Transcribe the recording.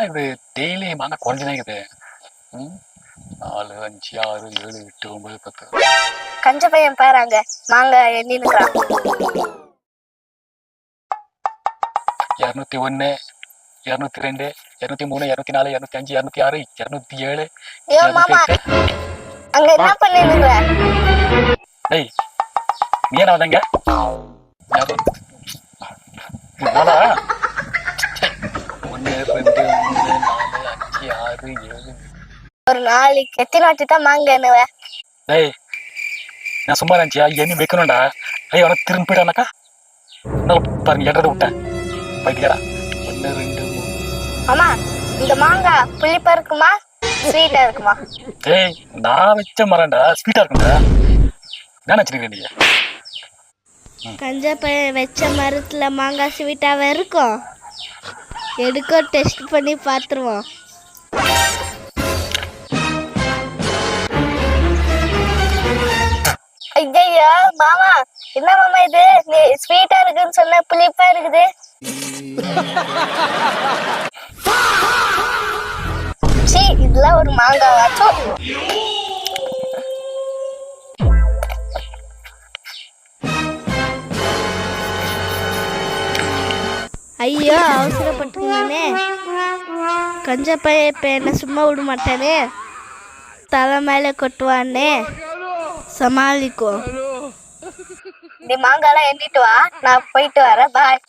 இது டெய்லி மாங்காய் குறைஞ்சுதான் இருக்குது. 4 5 6 7 8 9 10. கஞ்ச பையன் பாருங்க மாங்காய் எண்ணினுக்குறான். 201 202 203 204 205 206 207 ஐயோ மாமா, அங்க என்ன பண்ணிருக்கிற? டேய் நீ என்ன வந்தங்க? நானா 1 2 3 4 5 6 7. ஒரு நாளைக்கு எத்தனை வாட்டி தான் மாங்காய் எண்ணுவ? டேய் நான் சும்மா நினைச்சியா எண்ணி வைக்கணும்டா. ஐயோ அவனை திரும்பி போயிட்டானாக்கா நான் பாருங்க எட்டதை விட்டேன் போயிட்டுக்கடா. 1 2 3. மாமா, இந்த மாங்காய் புளிப்பா இருக்குமா ஸ்வீட்டா இருக்குமா? டேய் நான் வச்ச மரம்டா, ஸ்வீட்டா இருக்கும்டா. என்ன நினைச்சிருக்கேன் நீங்க? கஞ்சா பையன் வச்ச மரத்துல மாங்காய் ஸ்வீட்டாவே இருக்கும். எடுக்க டெஸ்ட் பண்ணி பார்த்துருவோம். ஐயோ மாமா, என்ன மாமா இது? நீ ஸ்வீட்டா இருக்குன்னு சொன்ன புளிப்பா இருக்குது. சீ, இதெல்லாம் ஒரு மாங்காவாச்சும். ஐயோ அவசரப்பட்டுனானே. கஞ்சா பையன் இப்போ என்ன சும்மா விட மாட்டானே, தலை மேலே கொட்டுவானே. சமாளிக்கும். நீ மாங்காலாம் எண்ணிட்டு வா, நான் போயிட்டு வரேன். பாய்.